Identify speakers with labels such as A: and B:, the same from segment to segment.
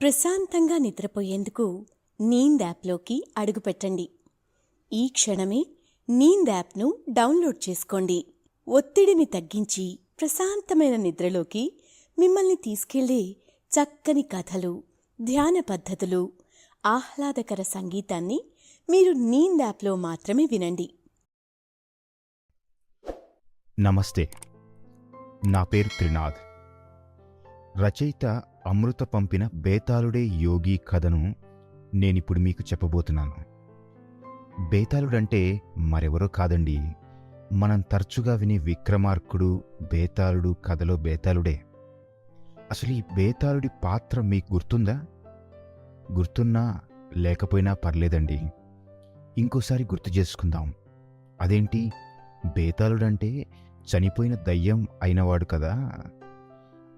A: ప్రశాంతంగా నిద్రపోయేందుకు నీంద్ యాప్లోకి అడుగుపెట్టండి. ఈ క్షణమే నీంద్ యాప్ను డౌన్లోడ్ చేసుకోండి. ఒత్తిడిని తగ్గించి ప్రశాంతమైన నిద్రలోకి మిమ్మల్ని తీసుకెళ్లే చక్కని కథలు, ధ్యాన పద్ధతులు, ఆహ్లాదకర సంగీతాన్ని మీరు నీంద్ యాప్లో మాత్రమే వినండి.
B: నమస్తే, నా పేరు త్రినాథ్. రచయిత అమృత పంపిన బేతాళుడే యోగి కథను నేనిప్పుడు మీకు చెప్పబోతున్నాను. బేతాళుడంటే మరెవరో కాదండి, మనం తరచుగా వినే విక్రమార్కుడు, బేతాళుడు కథలో బేతాళుడే. అసలు ఈ బేతాళుడి పాత్ర మీకు గుర్తుందా? గుర్తున్నా లేకపోయినా పర్లేదండి, ఇంకోసారి గుర్తు చేసుకుందాం. అదేంటి, బేతాళుడంటే చనిపోయిన దయ్యం అయినవాడు కదా.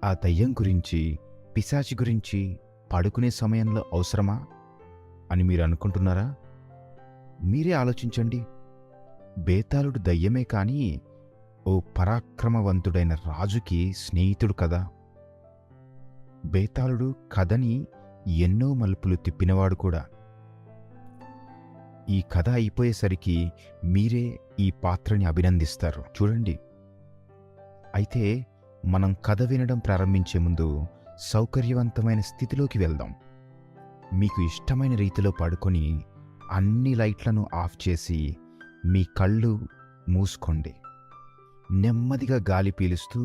B: ఆ దయ్యం గురించి, పిశాచి గురించి పడుకునే సమయంలో అవసరమా అని మీరు అనుకుంటున్నారా? మీరే ఆలోచించండి. బేతాళుడు దయ్యమే కానీ ఓ పరాక్రమవంతుడైన రాజుకి స్నేహితుడు కదా. బేతాళుడు కథని ఎన్నో మలుపులు తిప్పినవాడు కూడా. ఈ కథ అయిపోయేసరికి మీరే ఈ పాత్రని అభినందిస్తారు, చూడండి. అయితే మనం కథ వినడం ప్రారంభించే ముందు సౌకర్యవంతమైన స్థితిలోకి వెళ్దాం. మీకు ఇష్టమైన రీతిలో పడుకొని అన్ని లైట్లను ఆఫ్ చేసి మీ కళ్ళు మూసుకోండి. నెమ్మదిగా గాలి పీలుస్తూ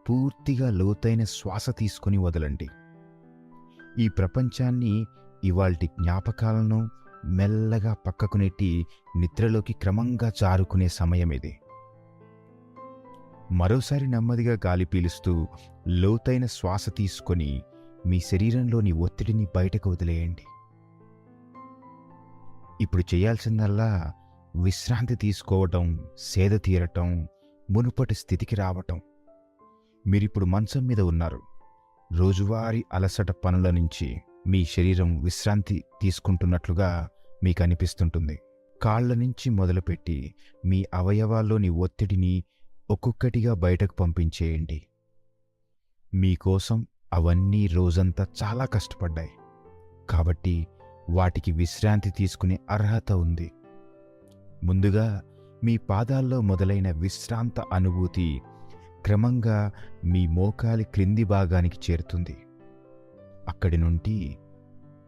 B: పూర్తిగా లోతైన శ్వాస తీసుకొని వదలండి. ఈ ప్రపంచాన్ని, ఇవాల్టి జ్ఞాపకాలను మెల్లగా పక్కకు నెట్టి నిద్రలోకి క్రమంగా జారుకునే సమయం ఇది. మరోసారి నెమ్మదిగా గాలి పీలుస్తూ లోతైన శ్వాస తీసుకొని మీ శరీరంలోని ఒత్తిడిని బయటకు వదిలేయండి. ఇప్పుడు చేయాల్సిందల్లా విశ్రాంతి తీసుకోవటం, సేద తీరటం, మునుపటి స్థితికి రావటం. మీరిప్పుడు మంచం మీద ఉన్నారు. రోజువారీ అలసట పనుల నుంచి మీ శరీరం విశ్రాంతి తీసుకుంటున్నట్లుగా మీకు అనిపిస్తుంటుంది. కాళ్ల నుంచి మొదలుపెట్టి మీ అవయవాల్లోని ఒత్తిడిని ఒక్కొక్కటిగా బయటకు పంపించేయండి. మీకోసం అవన్నీ రోజంతా చాలా కష్టపడ్డాయి కాబట్టి వాటికి విశ్రాంతి తీసుకునే అర్హత ఉంది. ముందుగా మీ పాదాల్లో మొదలైన విశ్రాంత అనుభూతి క్రమంగా మీ మోకాలి క్రింది భాగానికి చేరుతుంది. అక్కడి నుండి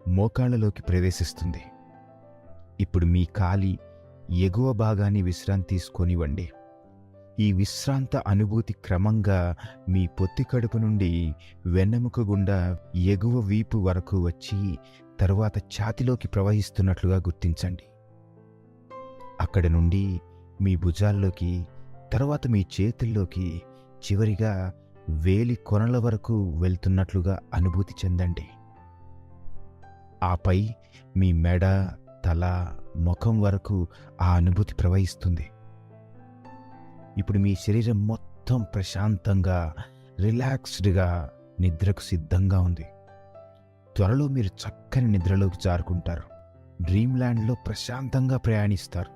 B: మోకాళ్ళలోకి ప్రవేశిస్తుంది. ఇప్పుడు మీ కాలి ఎగువ భాగాన్ని విశ్రాంతి తీసుకొనివ్వండి. ఈ విశ్రాంత అనుభూతి క్రమంగా మీ పొత్తి కడుపు నుండి వెన్నెముక గుండా ఎగువ వీపు వరకు వచ్చి తరువాత ఛాతిలోకి ప్రవహిస్తున్నట్లుగా గుర్తించండి. అక్కడి నుండి మీ భుజాల్లోకి, తరువాత మీ చేతుల్లోకి, చివరిగా వేలి కొనల వరకు వెళ్తున్నట్లుగా అనుభూతి చెందండి. ఆపై మీ మెడ, తల, ముఖం వరకు ఆ అనుభూతి ప్రవహిస్తుంది. ఇప్పుడు మీ శరీరం మొత్తం ప్రశాంతంగా, రిలాక్స్డ్గా నిద్రకు సిద్ధంగా ఉంది. త్వరలో మీరు చక్కని నిద్రలోకి జారుకుంటారు. డ్రీమ్ ల్యాండ్లో ప్రశాంతంగా ప్రయాణిస్తారు.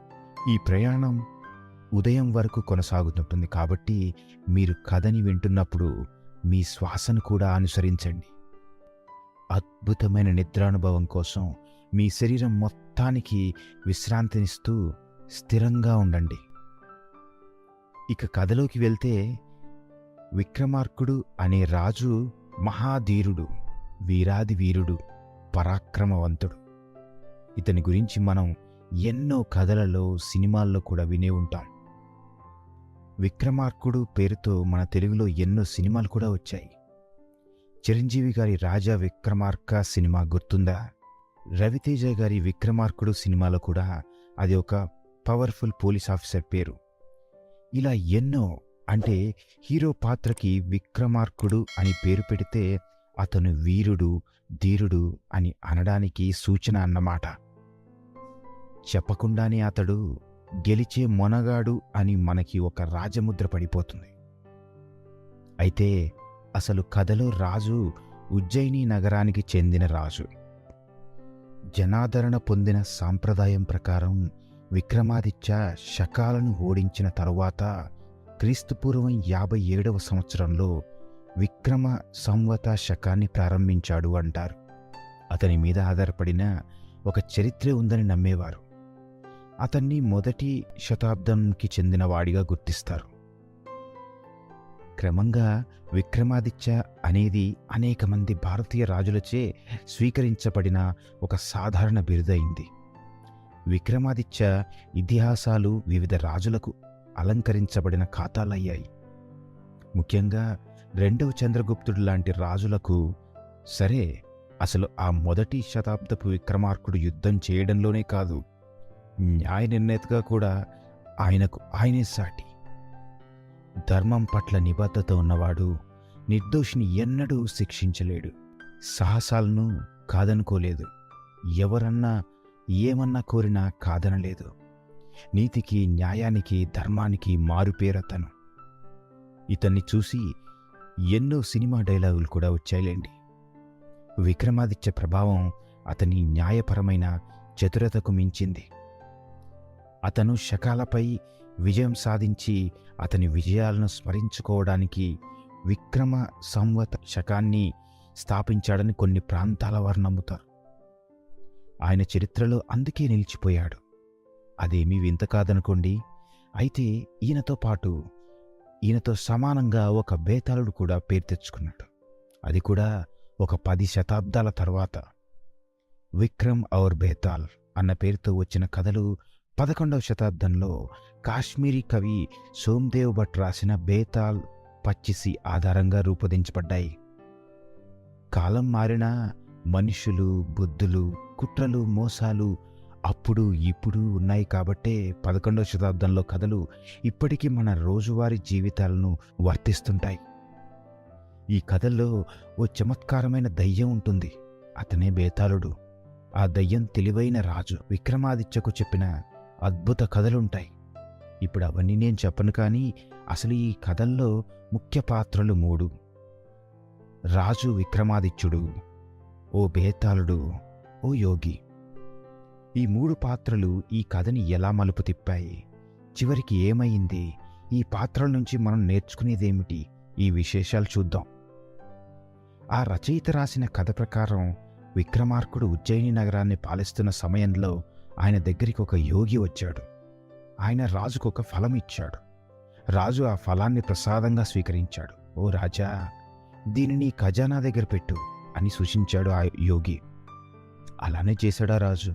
B: ఈ ప్రయాణం ఉదయం వరకు కొనసాగుతుంటుంది కాబట్టి మీరు కథని వింటున్నప్పుడు మీ శ్వాసను కూడా అనుసరించండి. అద్భుతమైన నిద్రానుభవం కోసం మీ శరీరం మొత్తానికి విశ్రాంతినిస్తూ స్థిరంగా ఉండండి. ఇక కథలోకి వెళ్తే, విక్రమార్కుడు అనే రాజు మహాధీరుడు, వీరాది వీరుడు, పరాక్రమవంతుడు. ఇతని గురించి మనం ఎన్నో కథలలో, సినిమాల్లో కూడా వినే ఉంటాం. విక్రమార్కుడు పేరుతో మన తెలుగులో ఎన్నో సినిమాలు కూడా వచ్చాయి. చిరంజీవి గారి రాజా విక్రమార్క సినిమా గుర్తుందా? రవితేజ గారి విక్రమార్కుడు సినిమాలో కూడా అది ఒక పవర్ఫుల్ పోలీస్ ఆఫీసర్ పేరు. ఇలా ఎన్నో, అంటే హీరో పాత్రకి విక్రమార్కుడు అని పేరు పెడితే అతను వీరుడు, ధీరుడు అని అనడానికి సూచన అన్నమాట. చెప్పకుండానే అతడు గెలిచే మొనగాడు అని మనకి ఒక రాజముద్ర పడిపోతుంది. అయితే అసలు కథలో రాజు ఉజ్జయిని నగరానికి చెందిన రాజు. జనాదరణ పొందిన సాంప్రదాయం ప్రకారం విక్రమాదిత్య శకాలను ఓడించిన తరువాత క్రీస్తుపూర్వం 57వ సంవత్సరంలో విక్రమ సంవత శకాన్ని ప్రారంభించాడు అంటారు. అతని మీద ఆధారపడిన ఒక చరిత్ర ఉందని నమ్మేవారు. అతన్ని మొదటి శతాబ్దంకి చెందిన వాడిగా గుర్తిస్తారు. క్రమంగా విక్రమాదిత్య అనేది అనేక మంది భారతీయ రాజులచే స్వీకరించబడిన ఒక సాధారణ బిరుదైంది. విక్రమాదిత్య ఇతిహాసాలు వివిధ రాజులకు అలంకరించబడిన ఖాతాలయ్యాయి. ముఖ్యంగా రెండవ చంద్రగుప్తుడు లాంటి రాజులకు. సరే, అసలు ఆ మొదటి శతాబ్దపు విక్రమార్కుడు యుద్ధం చేయడంలోనే కాదు, న్యాయ నిర్ణేతగా కూడా ఆయనకు ఆయనే సాటి. ధర్మం పట్ల నిబద్ధత ఉన్నవాడు నిర్దోషిని ఎన్నడూ శిక్షించలేడు. సాహసాలను కాదనుకోలేదు, ఎవరన్నా ఏమన్నా కోరినా కాదనలేదు. నీతికి, న్యాయానికి, ధర్మానికి మారుపేరతను. ఇతన్ని చూసి ఎన్నో సినిమా డైలాగులు కూడా వచ్చాయిలేండి. విక్రమాదిత్య ప్రభావం అతని న్యాయపరమైన చతురతకు మించింది. అతను శకాలపై విజయం సాధించి అతని విజయాలను స్మరించుకోవడానికి విక్రమ సంవత శకాన్ని స్థాపించాడని కొన్ని ప్రాంతాల వారు నమ్ముతారు. ఆయన చరిత్రలో అందుకే నిలిచిపోయాడు. అదేమీ వింత కాదనుకోండి. అయితే ఈయనతో సమానంగా ఒక బేతాళుడు కూడా పేరు తెచ్చుకున్నాడు. అది కూడా ఒక 10 శతాబ్దాల తర్వాత. విక్రమ్ ఔర్ బేతాల్ అన్న పేరుతో వచ్చిన కథలు 11వ శతాబ్దంలో కాశ్మీరీ కవి సోమ్దేవ్ భట్ రాసిన బేతాల్ పచ్చిసి ఆధారంగా రూపొందించబడ్డాయి. కాలం మారినా మనుషులు, బుద్ధులు, కుట్రలు, మోసాలు అప్పుడు ఇప్పుడు ఉన్నాయి కాబట్టే 11వ శతాబ్దంలో కథలు ఇప్పటికీ మన రోజువారీ జీవితాలను వర్తిస్తుంటాయి. ఈ కథల్లో ఓ చమత్కారమైన దయ్యం ఉంటుంది. అతనే బేతాళుడు. ఆ దయ్యం తెలివైన రాజు. విక్రమాదిత్యకు చెప్పిన అద్భుత కథలుంటాయి. ఇప్పుడు అవన్నీ నేను చెప్పను, కానీ అసలు ఈ కథల్లో ముఖ్య పాత్రలు 3: రాజు విక్రమాదిత్యుడు, ఓ బేతాళుడు, ఓ యోగి. ఈ 3 పాత్రలు ఈ కథని ఎలా మలుపు తిప్పాయి, చివరికి ఏమైంది, ఈ పాత్రల నుంచి మనం నేర్చుకునేదేమిటి, ఈ విశేషాలు చూద్దాం. ఆ రచయిత రాసిన కథ ప్రకారం విక్రమార్కుడు ఉజ్జయిని నగరాన్ని పాలిస్తున్న సమయంలో ఆయన దగ్గరికి ఒక యోగి వచ్చాడు. ఆయన రాజుకు ఒక ఫలం ఇచ్చాడు. రాజు ఆ ఫలాన్ని ప్రసాదంగా స్వీకరించాడు. ఓ రాజా, దీనిని ఖజానా దగ్గర పెట్టు అని సూచించాడు ఆ యోగి. అలానే చేశాడా రాజు.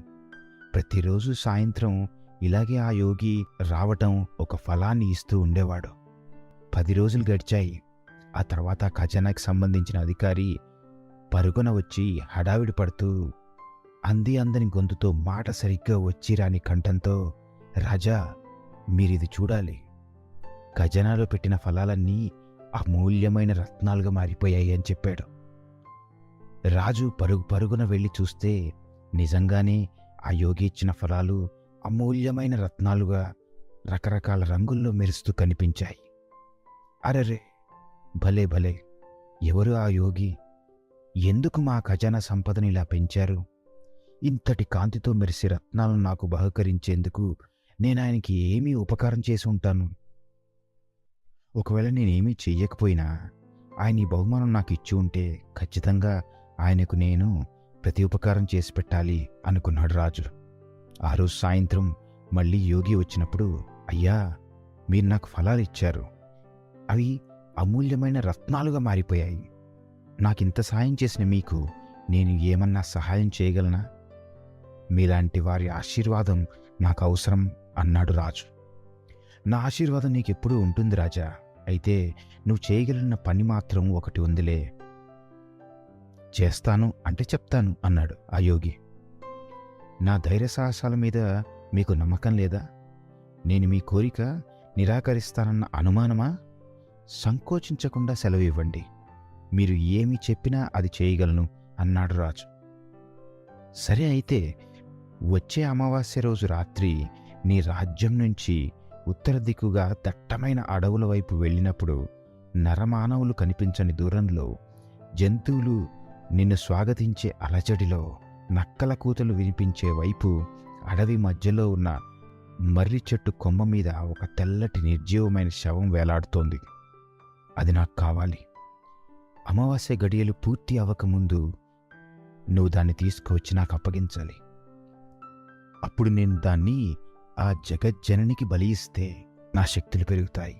B: ప్రతిరోజు సాయంత్రం ఇలాగే ఆ యోగి రావటం, ఒక ఫలాన్ని ఇస్తూ ఉండేవాడు. 10 రోజులు గడిచాయి. ఆ తర్వాత ఖజానాకి సంబంధించిన అధికారి పరుగున వచ్చి హడావిడి పడుతూ అందని గొంతుతో మాట సరిగ్గా వచ్చి రాని కంఠంతో, రాజా, మీరిది చూడాలి, ఖజానాలో పెట్టిన ఫలాలన్నీ అమూల్యమైన రత్నాలుగా మారిపోయాయి అని చెప్పాడు. రాజు పరుగున వెళ్ళి చూస్తే నిజంగానే ఆ యోగి ఇచ్చిన ఫలాలు అమూల్యమైన రత్నాలుగా రకరకాల రంగుల్లో మెరుస్తూ కనిపించాయి. అరెరే, భలే భలే, ఎవరు ఆ యోగి? ఎందుకు మా ఖజానా సంపదని ఇలా పెంచారు? ఇంతటి కాంతితో మెరిసే రత్నాలను నాకు బహుకరించేందుకు నేను ఆయనకి ఏమీ ఉపకారం చేసి ఉంటాను? ఒకవేళ నేనేమీ చెయ్యకపోయినా ఆయన ఈ బహుమానం నాకు ఇచ్చి ఉంటే ఖచ్చితంగా ఆయనకు నేను ప్రతి ఉపకారం చేసి పెట్టాలి అనుకున్నాడు రాజు. ఆ రోజు సాయంత్రం మళ్ళీ యోగి వచ్చినప్పుడు, అయ్యా, మీరు నాకు ఫలాలు ఇచ్చారు, అవి అమూల్యమైన రత్నాలుగా మారిపోయాయి. నాకింత సాయం చేసిన మీకు నేను ఏమన్నా సహాయం చేయగలనా? మీలాంటి వారి ఆశీర్వాదం నాకు అవసరం అన్నాడు రాజు. నా ఆశీర్వాదం నీకెప్పుడూ ఉంటుంది రాజా. అయితే నువ్వు చేయగలిగిన పని మాత్రం ఒకటి ఉందిలే. చేస్తాను అంటే చెప్తాను అన్నాడు ఆ యోగి. నా ధైర్య సాహసాల మీద మీకు నమ్మకం లేదా? నేను మీ కోరిక నిరాకరిస్తానన్న అనుమానమా? సంకోచించకుండా సెలవు ఇవ్వండి. మీరు ఏమి చెప్పినా అది చేయగలను అన్నాడు రాజు. సరే, అయితే వచ్చే అమావాస్య రోజు రాత్రి నీ రాజ్యం నుంచి ఉత్తర దిక్కుగా దట్టమైన అడవుల వైపు వెళ్ళినప్పుడు నరమానవులు కనిపించని దూరంలో జంతువులు నిన్ను స్వాగతించే అలజడిలో నక్కల కూతలు వినిపించే వైపు అడవి మధ్యలో ఉన్న మర్రి చెట్టు కొమ్మ మీద ఒక తెల్లటి నిర్జీవమైన శవం వేలాడుతోంది. అది నాకు కావాలి. అమావాస్య గడియలు పూర్తి అవ్వకముందు నువ్వు దాన్ని తీసుకువచ్చి నాకు అప్పగించాలి. అప్పుడు నేను దాన్ని ఆ జగజ్జననికి బలి ఇస్తే నా శక్తులు పెరుగుతాయి.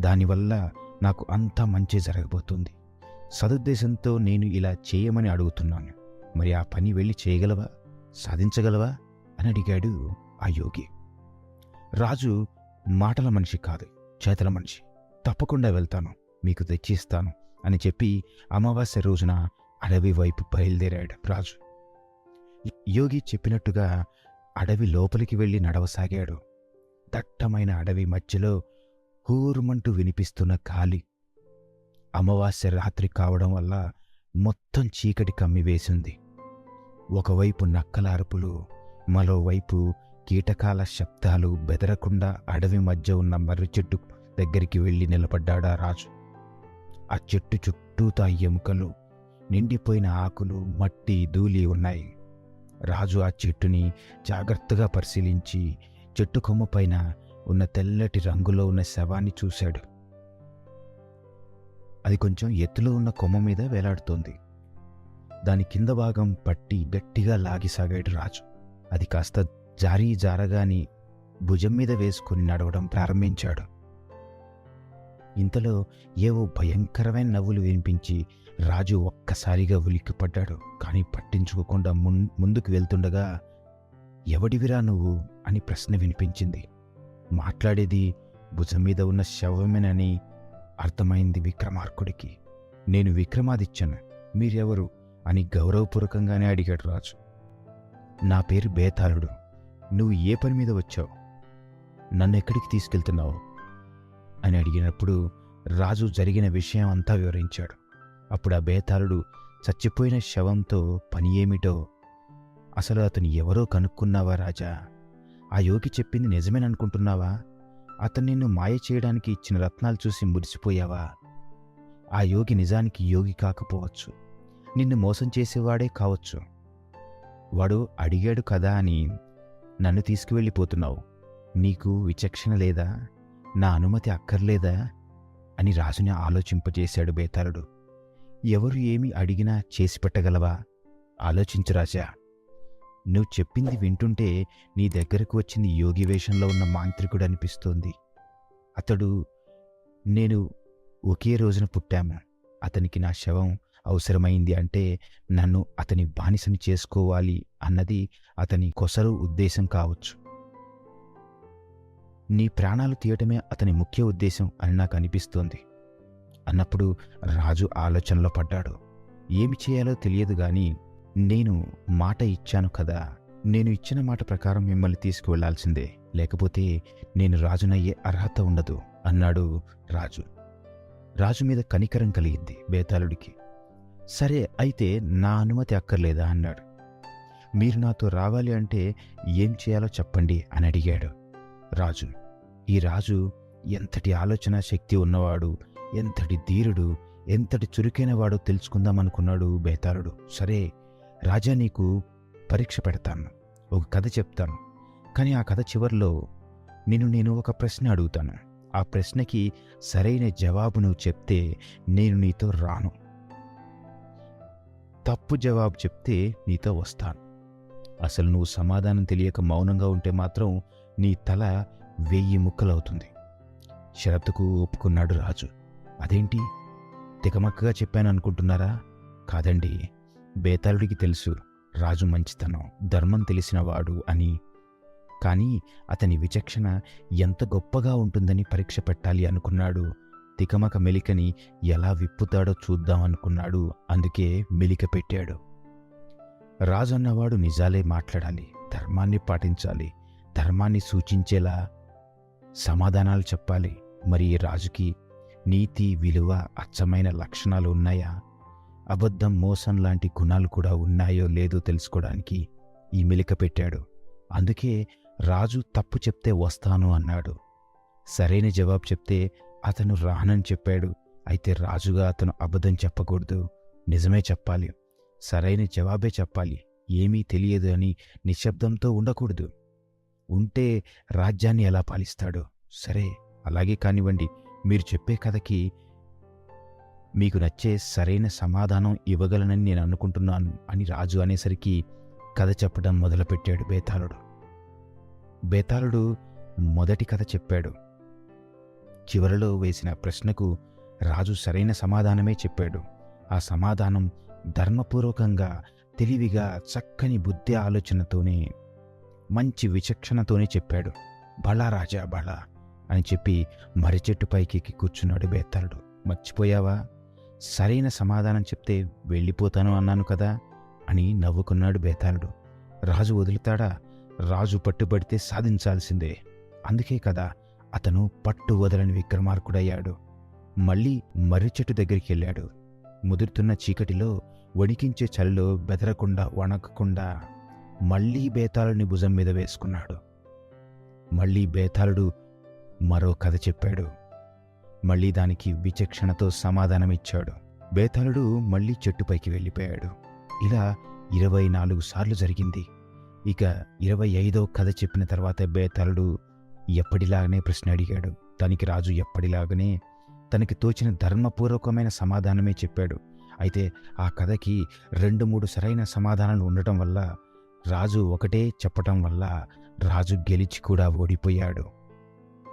B: దానివల్ల నాకు అంతా మంచి జరగబోతుంది. సదుద్దేశంతో నేను ఇలా చేయమని అడుగుతున్నాను. మరి ఆ పని వెళ్ళి చేయగలవా, సాధించగలవా అని అడిగాడు ఆ యోగి. రాజు మాటల మనిషి కాదు, చేతల మనిషి. తప్పకుండా వెళ్తాను, మీకు తెచ్చిస్తాను అని చెప్పి అమావాస్య రోజున అడవి వైపు బయలుదేరాడు రాజు. యోగి చెప్పినట్టుగా అడవి లోపలికి వెళ్ళి నడవసాగాడు. దట్టమైన అడవి మధ్యలో హూరుమంటూ వినిపిస్తున్న గాలి. అమావాస్య రాత్రి కావడం వల్ల మొత్తం చీకటి కమ్మివేసింది. ఒకవైపు నక్కల అరుపులు, మరోవైపు కీటకాల శబ్దాలు. బెదరకుండా అడవి మధ్య ఉన్న మర్రి చెట్టు దగ్గరికి వెళ్ళి నిలబడ్డాడా రాజు. ఆ చెట్టు చుట్టూతా ఎముకలు, నిండిపోయిన ఆకులు, మట్టి, ధూళి ఉన్నాయి. రాజు ఆ చెట్టుని జాగ్రత్తగా పరిశీలించి చెట్టు కొమ్మ పైన ఉన్న తెల్లటి రంగులో ఉన్న శవాన్ని చూశాడు. అది కొంచెం ఎత్తులో ఉన్న కొమ్మ మీద వేలాడుతోంది. దాని కింద భాగం పట్టి గట్టిగా లాగిసాగాడు రాజు. అది కాస్త జారగాని భుజం మీద వేసుకుని నడవడం ప్రారంభించాడు. ఇంతలో ఏవో భయంకరమైన నవ్వులు వినిపించి రాజు ఒక్కసారిగా ఉలిక్కిపడ్డాడు. కానీ పట్టించుకోకుండా ముందుకు వెళ్తుండగా, ఎవడివిరా నువ్వు అని ప్రశ్న వినిపించింది. మాట్లాడేది భుజం మీద ఉన్న శవమేనని అర్థమైంది విక్రమార్కుడికి. నేను విక్రమాదిత్యను, మీరెవరు అని గౌరవపూర్వకంగానే అడిగాడు రాజు. నా పేరు బేతాళుడు. నువ్వు ఏ పని మీద వచ్చావు? నన్ను ఎక్కడికి తీసుకెళ్తున్నావు అని అడిగినప్పుడు రాజు జరిగిన విషయం అంతా వివరించాడు. అప్పుడు ఆ బేతాళుడు చచ్చిపోయిన శవంతో పని ఏమిటో, అసలు అతను ఎవరో కనుక్కున్నావా రాజా? ఆ యోగి చెప్పింది నిజమేననుకుంటున్నావా? అతను నిన్ను మాయ చేయడానికి ఇచ్చిన రత్నాలు చూసి మురిసిపోయావా? ఆ యోగి నిజానికి యోగి కాకపోవచ్చు, నిన్ను మోసం చేసేవాడే కావచ్చు. వాడు అడిగాడు కదా అని నన్ను తీసుకువెళ్ళిపోతున్నావు. నీకు విచక్షణ లేదా? నా అనుమతి అక్కర్లేదా అని రాజుని ఆలోచింపజేశాడు బేతాళుడు. ఎవరు ఏమి అడిగినా చేసి పెట్టగలవా? ఆలోచించు రాజా. నువ్వు చెప్పింది వింటుంటే నీ దగ్గరకు వచ్చింది యోగి వేషంలో ఉన్న మాంత్రికుడు అనిపిస్తోంది. అతడు నేను ఒకే రోజున పుట్టాము. అతనికి నా శవం అవసరమైంది అంటే నన్ను అతని బానిసని చేసుకోవాలి అన్నది అతని కొసరు ఉద్దేశం కావచ్చు. నీ ప్రాణాలు తీయటమే అతని ముఖ్య ఉద్దేశం అని నాకు అనిపిస్తోంది అన్నప్పుడు రాజు ఆలోచనలో పడ్డాడు. ఏమి చేయాలో తెలియదు గాని నేను మాట ఇచ్చాను కదా, నేను ఇచ్చిన మాట ప్రకారం మిమ్మల్ని తీసుకువెళ్లాల్సిందే, లేకపోతే నేను రాజునయ్యే అర్హత ఉండదు అన్నాడు రాజు. రాజు మీద కనికరం కలిగింది బేతాళుడికి. సరే అయితే నా అనుమతి అక్కర్లేదా అన్నాడు. మీరు నాతో రావాలి అంటే ఏం చేయాలో చెప్పండి అని అడిగాడు రాజు. ఈ రాజు ఎంతటి ఆలోచన శక్తి ఉన్నవాడు, ఎంతటి ధీరుడు, ఎంతటి చురుకైన వాడో తెలుసుకుందామనుకున్నాడు బేతాళుడు. సరే రాజా, నీకు పరీక్ష పెడతాను, ఒక కథ చెప్తాను. కానీ ఆ కథ చివరిలో నేను ఒక ప్రశ్న అడుగుతాను. ఆ ప్రశ్నకి సరైన జవాబు నువ్వు చెప్తే నేను నీతో రాను, తప్పు జవాబు చెప్తే నీతో వస్తాను. అసలు నువ్వు సమాధానం తెలియక మౌనంగా ఉంటే మాత్రం నీ తల 1000 ముక్కలవుతుంది. షరతుకు ఒప్పుకున్నాడు రాజు. అదేంటి, తికమక్కగా చెప్పాను అనుకుంటున్నారా? కాదండి, బేతాళుడికి తెలుసు రాజు మంచితనం, ధర్మం తెలిసినవాడు అని. కానీ అతని విచక్షణ ఎంత గొప్పగా ఉంటుందని పరీక్ష పెట్టాలి అనుకున్నాడు. తికమక మెలికని ఎలా విప్పుతాడో చూద్దామనుకున్నాడు. అందుకే మెలిక పెట్టాడు. రాజు అన్నవాడు నిజాలే మాట్లాడాలి, ధర్మాన్ని పాటించాలి, ధర్మాన్ని సూచించేలా సమాధానాలు చెప్పాలి. మరి ఈ రాజుకి నీతి, విలువ, అచ్చమైన లక్షణాలు ఉన్నాయా? అబద్ధం, మోసం లాంటి గుణాలు కూడా ఉన్నాయో లేదో తెలుసుకోవడానికి ఈ మెలిక పెట్టాడు. అందుకే రాజు తప్పు చెప్తే వస్తాను అన్నాడు, సరైన జవాబు చెప్తే అతను రానని చెప్పాడు. అయితే రాజుగా అతను అబద్ధం చెప్పకూడదు, నిజమే చెప్పాలి, సరైన జవాబే చెప్పాలి. ఏమీ తెలియదు అని నిశ్శబ్దంతో ఉండకూడదు. ఉంటే రాజ్యాన్ని ఎలా పాలిస్తాడు? సరే అలాగే కానివ్వండి, మీరు చెప్పే కథకి మీకు నచ్చే సరైన సమాధానం ఇవ్వగలనని నేను అనుకుంటున్నాను అని రాజు అనేసరికి కథ చెప్పడం మొదలుపెట్టాడు బేతాళుడు. బేతాళుడు మొదటి కథ చెప్పాడు. చివరిలో వేసిన ప్రశ్నకు రాజు సరైన సమాధానమే చెప్పాడు. ఆ సమాధానం ధర్మపూర్వకంగా, తెలివిగా, చక్కని బుద్ధి ఆలోచనతోనే, మంచి విచక్షణతోనే చెప్పాడు. బళా రాజా బళా అని చెప్పి మర్రి చెట్టు పైకి ఎక్కి కూర్చున్నాడు బేతాళుడు. మర్చిపోయావా? సరైన సమాధానం చెప్తే వెళ్ళిపోతాను అన్నాను కదా అని నవ్వుకున్నాడు బేతాళుడు. రాజు వదులుతాడా? రాజు పట్టుబడితే సాధించాల్సిందే. అందుకే కదా అతను పట్టు వదలని విక్రమార్కుడయ్యాడు. మళ్ళీ మర్రి చెట్టు దగ్గరికి వెళ్ళాడు. ముదురుతున్న చీకటిలో, వణికించే చలిలో బెదరకుండా, వణకకుండా మళ్ళీ బేతాళుని భుజం మీద వేసుకున్నాడు. మళ్ళీ బేతాళుడు మరో కథ చెప్పాడు. మళ్ళీ దానికి విచక్షణతో సమాధానమిచ్చాడు. బేతాళుడు మళ్ళీ చెట్టుపైకి వెళ్ళిపోయాడు. ఇలా 24 సార్లు జరిగింది. ఇక 25వ కథ చెప్పిన తర్వాత బేతాళుడు ఎప్పటిలాగానే ప్రశ్న అడిగాడు. దానికి రాజు ఎప్పటిలాగానే తనకి తోచిన ధర్మపూర్వకమైన సమాధానమే చెప్పాడు. అయితే ఆ కథకి 2-3 సరైన సమాధానాలు ఉండటం వల్ల, రాజు ఒకటే చెప్పటం వల్ల రాజు గెలిచి కూడా ఓడిపోయాడు.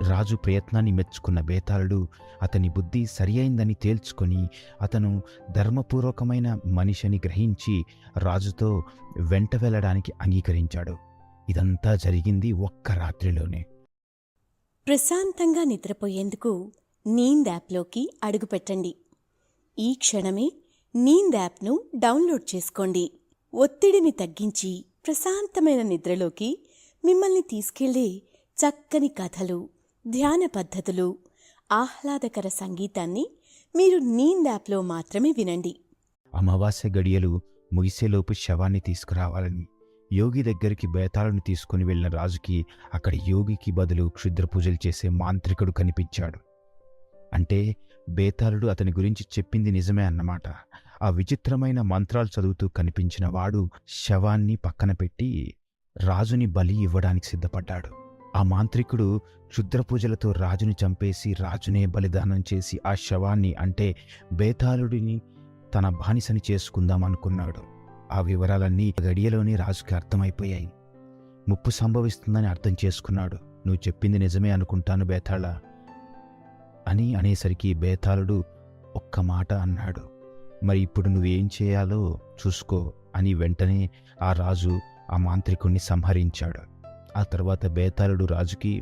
B: రాజు ప్రయత్నాన్ని మెచ్చుకున్న బేతాళుడు అతని బుద్ధి సరి అయిందని తేల్చుకొని, అతను ధర్మపూర్వకమైన మనిషిని గ్రహించి రాజుతో వెంట వెళ్ళడానికి అంగీకరించాడు. ఇదంతా జరిగింది ఒక్క రాత్రిలోనే.
A: ప్రశాంతంగా నిద్రపోయేందుకు నీంద్ యాప్లోకి అడుగుపెట్టండి. ఈ క్షణమే నీంద్ యాప్ను డౌన్లోడ్ చేసుకోండి. ఒత్తిడిని తగ్గించి ప్రశాంతమైన నిద్రలోకి మిమ్మల్ని తీసుకెళ్లే చక్కని కథలు, ధ్యాన పద్ధతులు, ఆహ్లాదకర సంగీతాన్ని మీరు నీంద్ యాప్లో మాత్రమే వినండి.
B: అమావాస్య గడియలు ముగిసేలోపు శవాన్ని తీసుకురావాలని యోగి దగ్గరికి బేతాళుని తీసుకుని వెళ్ళిన రాజుకి అక్కడ యోగికి బదులు క్షుద్ర పూజలు చేసే మాంత్రికుడు కనిపించాడు. అంటే బేతాళుడు అతని గురించి చెప్పింది నిజమే అన్నమాట. ఆ విచిత్రమైన మంత్రాలు చదువుతూ కనిపించిన వాడు శవాన్ని పక్కన పెట్టి రాజుని బలి ఇవ్వడానికి సిద్ధపడ్డాడు. ఆ మాంత్రికుడు క్షుద్ర పూజలతో రాజుని చంపేసి, రాజునే బలిదానం చేసి ఆ శవాన్ని, అంటే బేతాళుడిని తన బానిసని చేసుకుందామనుకున్నాడు. ఆ వివరాలన్నీ గడియలోనే రాజుకి అర్థమైపోయాయి. ముప్పు సంభవిస్తుందని అర్థం చేసుకున్నాడు. నువ్వు చెప్పింది నిజమే అనుకుంటాను బేతాళ అని అనేసరికి బేతాళుడు ఒక్క మాట అన్నాడు. మరి ఇప్పుడు నువ్వేం చేయాలో చూసుకో అని వెంటనే ఆ రాజు ఆ మాంత్రికుణ్ణి సంహరించాడు. ఆ తర్వాత బేతాళుడు రాజుకి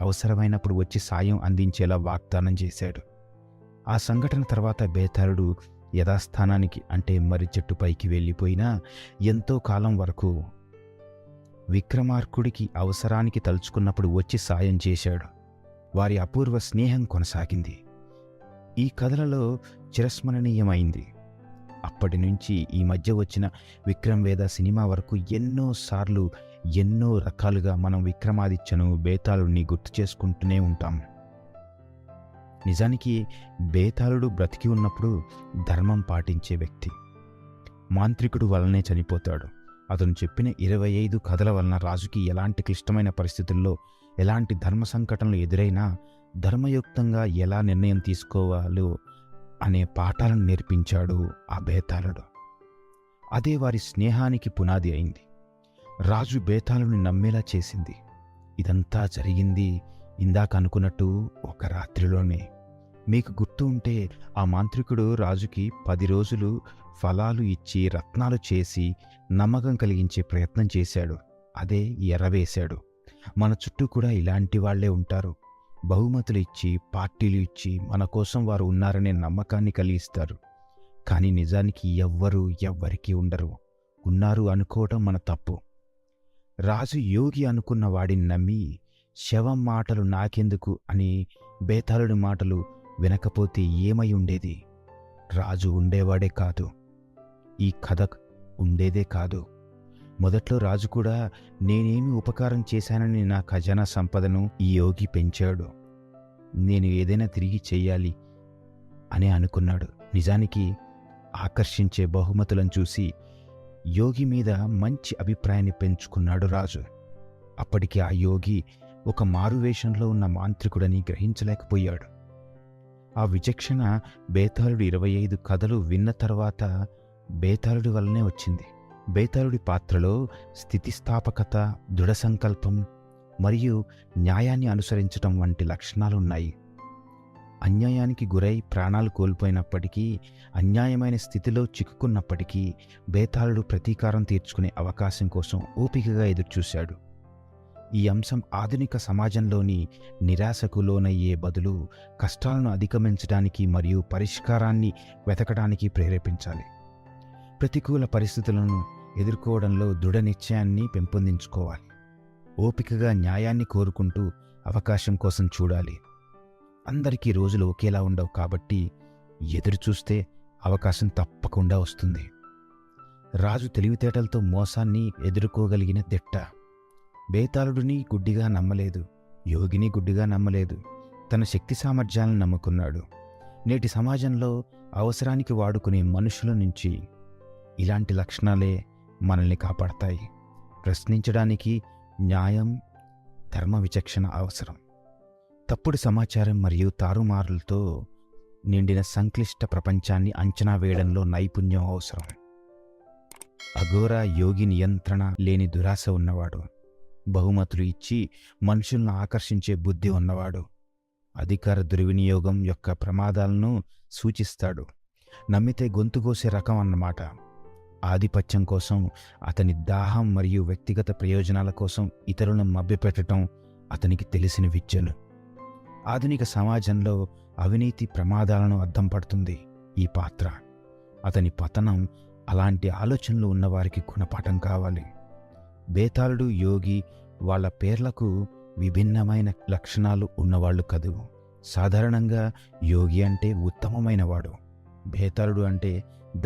B: అవసరమైనప్పుడు వచ్చి సాయం అందించేలా వాగ్దానం చేశాడు. ఆ సంఘటన తర్వాత బేతాళుడు యథాస్థానానికి, అంటే మర్రి చెట్టుపైకి వెళ్ళిపోయినా ఎంతో కాలం వరకు విక్రమార్కుడికి అవసరానికి తలుచుకున్నప్పుడు వచ్చి సాయం చేశాడు. వారి అపూర్వ స్నేహం కొనసాగింది. ఈ కథలలో చిరస్మరణీయమైంది. అప్పటి నుంచి ఈ మధ్య వచ్చిన విక్రమ్ వేద సినిమా వరకు ఎన్నోసార్లు, ఎన్నో రకాలుగా మనం విక్రమాదిత్యను, బేతాళుడిని గుర్తు చేసుకుంటూనే ఉంటాం. నిజానికి బేతాళుడు బ్రతికి ఉన్నప్పుడు ధర్మం పాటించే వ్యక్తి. మాంత్రికుడు వలనే చనిపోతాడు. అతను చెప్పిన 25 కథల వలన రాజుకి ఎలాంటి క్లిష్టమైన పరిస్థితుల్లో, ఎలాంటి ధర్మ సంకటనలు ఎదురైనా ధర్మయుక్తంగా ఎలా నిర్ణయం తీసుకోవాలో అనే పాఠాలను నేర్పించాడు ఆ బేతాళుడు. అదే వారి స్నేహానికి పునాది అయింది. రాజు బేతాళుని నమ్మేలా చేసింది. ఇదంతా జరిగింది ఇందాక అనుకున్నట్టు ఒక రాత్రిలోనే. మీకు గుర్తు ఉంటే ఆ మాంత్రికుడు రాజుకి 10 రోజులు ఫలాలు ఇచ్చి, రత్నాలు చేసి నమ్మకం కలిగించే ప్రయత్నం చేశాడు. అదే ఎరవేశాడు. మన చుట్టూ కూడా ఇలాంటి వాళ్లే ఉంటారు. బహుమతులు ఇచ్చి, పార్టీలు ఇచ్చి మన కోసం వారు ఉన్నారనే నమ్మకాన్ని కలిగిస్తారు. కానీ నిజానికి ఎవ్వరికీ ఉండరు. ఉన్నారు అనుకోవటం మన తప్పు. రాజు యోగి అనుకున్న వాడిని నమ్మి, శవం మాటలు నాకెందుకు అని బేతాళుడి మాటలు వినకపోతే ఏమై ఉండేది? రాజు ఉండేవాడే కాదు, ఈ కథ ఉండేదే కాదు. మొదట్లో రాజు కూడా నేనేమి ఉపకారం చేశానని నా ఖజానా సంపదను ఈ యోగి పెంచాడు, నేను ఏదైనా తిరిగి చెయ్యాలి అని అనుకున్నాడు. నిజానికి ఆకర్షించే బహుమతులను చూసి యోగి మీద మంచి అభిప్రాయాన్ని పెంచుకున్నాడు రాజు. అప్పటికి ఆ యోగి ఒక మారువేషంలో ఉన్న మాంత్రికుడని గ్రహించలేకపోయాడు. ఆ విచక్షణ బేతాళుడు 25 కథలు విన్న తర్వాత బేతాళుడి వల్లనే వచ్చింది. బేతాళుడి పాత్రలో స్థితిస్థాపకత, దృఢ సంకల్పం మరియు న్యాయాన్ని అనుసరించటం వంటి లక్షణాలున్నాయి. అన్యాయానికి గురై ప్రాణాలు కోల్పోయినప్పటికీ, అన్యాయమైన స్థితిలో చిక్కుకున్నప్పటికీ బేతాళుడు ప్రతీకారం తీర్చుకునే అవకాశం కోసం ఓపికగా ఎదురుచూశాడు. ఈ అంశం ఆధునిక సమాజంలోని నిరాశకు లోనయ్యే బదులు కష్టాలను అధిగమించడానికి మరియు పరిష్కారాన్ని వెతకడానికి ప్రేరేపించాలి. ప్రతికూల పరిస్థితులను ఎదుర్కోవడంలో దృఢ నిశ్చయాన్ని పెంపొందించుకోవాలి. ఓపికగా న్యాయాన్ని కోరుకుంటూ అవకాశం కోసం చూడాలి. అందరికీ రోజులు ఒకేలా ఉండవు కాబట్టి ఎదురుచూస్తే అవకాశం తప్పకుండా వస్తుంది. రాజు తెలివితేటలతో మోసాన్ని ఎదుర్కోగలిగిన దిట్ట. బేతాళుడిని గుడ్డిగా నమ్మలేదు, యోగిని గుడ్డిగా నమ్మలేదు. తన శక్తి సామర్థ్యాలను నమ్ముకున్నాడు. నేటి సమాజంలో అవసరానికి వాడుకునే మనుషుల నుంచి ఇలాంటి లక్షణాలే మనల్ని కాపాడతాయి. ప్రశ్నించడానికి న్యాయం, ధర్మ విచక్షణ అవసరం. తప్పుడు సమాచారం మరియు తారుమారులతో నిండిన సంక్లిష్ట ప్రపంచాన్ని అంచనా వేయడంలో నైపుణ్యం అవసరం. అఘోర యోగి నియంత్రణ లేని దురాశ ఉన్నవాడు. బహుమతులు ఇచ్చి మనుషులను ఆకర్షించే బుద్ధి ఉన్నవాడు. అధికార దుర్వినియోగం యొక్క ప్రమాదాలను సూచిస్తాడు. నమ్మితే గొంతుకోసే రకం అన్నమాట. ఆధిపత్యం కోసం, అతని దాహం మరియు వ్యక్తిగత ప్రయోజనాల కోసం ఇతరులను మభ్యపెట్టడం అతనికి తెలిసిన విద్యలు. ఆధునిక సమాజంలో అవినీతి ప్రమాదాలను అద్దం పడుతుంది ఈ పాత్ర. అతని పతనం అలాంటి ఆలోచనలు ఉన్నవారికి గుణపాఠం కావాలి. బేతాళుడు, యోగి వాళ్ళ పేర్లకు విభిన్నమైన లక్షణాలు ఉన్నవాళ్ళు కదూ. సాధారణంగా యోగి అంటే ఉత్తమమైనవాడు, బేతాళుడు అంటే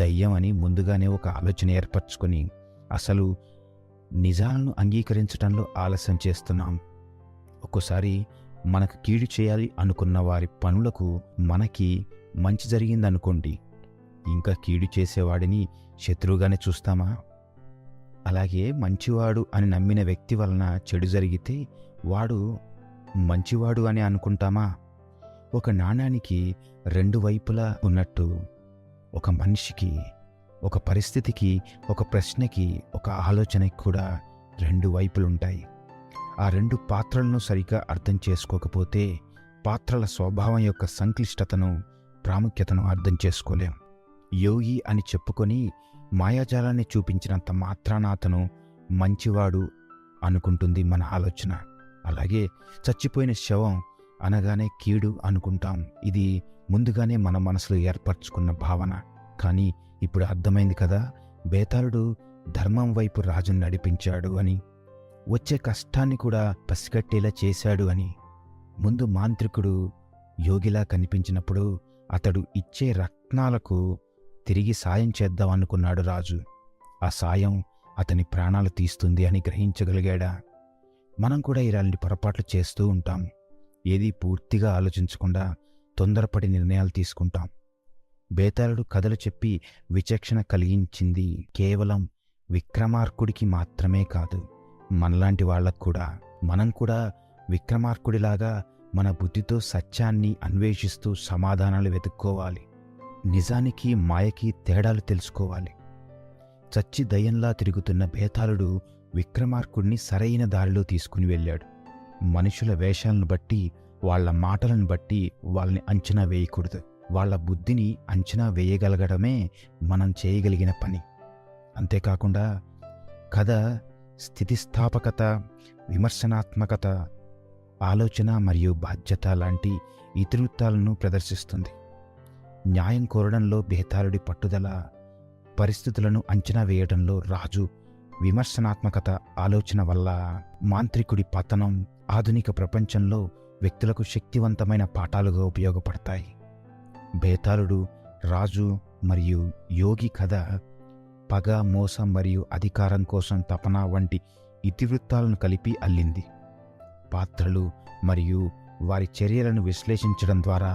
B: దయ్యం అని ముందుగానే ఒక ఆలోచన ఏర్పరచుకొని అసలు నిజాలను అంగీకరించడంలో ఆలస్యం చేస్తున్నాం. ఒక్కోసారి మనకు కీడు చేయాలి అనుకున్న వారి పనులకు మనకి మంచి జరిగిందనుకోండి, ఇంకా కీడు చేసేవాడిని శత్రువుగానే చూస్తామా? అలాగే మంచివాడు అని నమ్మిన వ్యక్తి వలన చెడు జరిగితే వాడు మంచివాడు అని అనుకుంటామా? ఒక నాణానికి రెండు వైపులా ఉన్నట్టు ఒక మనిషికి, ఒక పరిస్థితికి, ఒక ప్రశ్నకి, ఒక ఆలోచనకి కూడా రెండు వైపులుంటాయి. ఆ రెండు పాత్రలను సరిగ్గా అర్థం చేసుకోకపోతే పాత్రల స్వభావం యొక్క సంక్లిష్టతను, ప్రాముఖ్యతను అర్థం చేసుకోలేం. యోగి అని చెప్పుకొని మాయాజాలాన్ని చూపించినంత మాత్రాన అతను మంచివాడు అనుకుంటుంది మన ఆలోచన. అలాగే చచ్చిపోయిన శవం అనగానే కీడు అనుకుంటాం. ఇది ముందుగానే మన మనసులో ఏర్పరచుకున్న భావన. కానీ ఇప్పుడు అర్థమైంది కదా, బేతాళుడు ధర్మం వైపు రాజును నడిపించాడు అని, వచ్చే కష్టాన్ని కూడా పసిగట్టేలా చేశాడు అని. ముందు మాంత్రికుడు యోగిలా కనిపించినప్పుడు అతడు ఇచ్చే రత్నాలకు తిరిగి సాయం చేద్దాం అనుకున్నాడు రాజు. ఆ సాయం అతని ప్రాణాలు తీస్తుంది అని గ్రహించగలిగాడా? మనం కూడా ఇలాంటి పొరపాట్లు చేస్తూ ఉంటాం. ఏది పూర్తిగా ఆలోచించకుండా తొందరపడి నిర్ణయాలు తీసుకుంటాం. బేతాళుడు కథలు చెప్పి విచక్షణ కలిగించింది కేవలం విక్రమార్కుడికి మాత్రమే కాదు, మనలాంటి వాళ్ళకు కూడా. మనం కూడా విక్రమార్కుడిలాగా మన బుద్ధితో సత్యాన్ని అన్వేషిస్తూ సమాధానాలు వెతుక్కోవాలి. నిజానికి మాయకి తేడాలు తెలుసుకోవాలి. చచ్చి దయ్యంలా తిరుగుతున్న బేతాళుడు విక్రమార్కుడిని సరైన దారిలో తీసుకుని వెళ్ళాడు. మనుషుల వేషాలను బట్టి, వాళ్ల మాటలను బట్టి వాళ్ళని అంచనా వేయకూడదు. వాళ్ళ బుద్ధిని అంచనా వేయగలగడమే మనం చేయగలిగిన పని. అంతేకాకుండా కథ స్థితిస్థాపకత, విమర్శనాత్మకత, ఆలోచన మరియు బాధ్యత లాంటి ఇతివృత్తాలను ప్రదర్శిస్తుంది. న్యాయం కోరడంలో బేతాళుడి పట్టుదల, పరిస్థితులను అంచనా వేయడంలో రాజు విమర్శనాత్మకత ఆలోచన వల్ల మాంత్రికుడి పతనం ఆధునిక ప్రపంచంలో వ్యక్తులకు శక్తివంతమైన పాఠాలుగా ఉపయోగపడతాయి. బేతాళుడు, రాజు మరియు యోగి కథ పగ, మోసం మరియు అధికారం కోసం తపన వంటి ఇతివృత్తాలను కలిపి అల్లింది. పాత్రలు మరియు వారి చర్యలను విశ్లేషించడం ద్వారా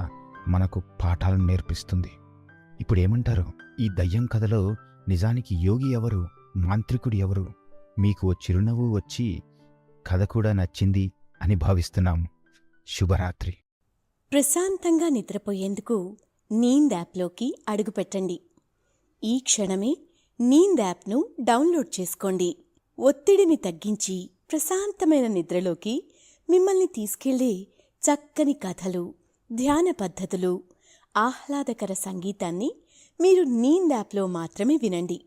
B: మనకు పాఠాలను నేర్పిస్తుంది. ఇప్పుడేమంటారు? ఈ దయ్యం కథలో నిజానికి యోగి ఎవరు, మాంత్రికుడు ఎవరు? మీకు ఓ చిరునవ్వు వచ్చి కథ కూడా నచ్చింది అని భావిస్తున్నాము. శుభరాత్రి.
A: ప్రశాంతంగా నిద్రపోయేందుకు నీంద్ యాప్లోకి అడుగుపెట్టండి. ఈ క్షణమే నీంద్ యాప్ను డౌన్లోడ్ చేసుకోండి. ఒత్తిడిని తగ్గించి ప్రశాంతమైన నిద్రలోకి మిమ్మల్ని తీసుకెళ్లే చక్కని కథలు, ధ్యాన పద్ధతులు, ఆహ్లాదకర సంగీతాన్ని మీరు నీంద్ యాప్లో మాత్రమే వినండి.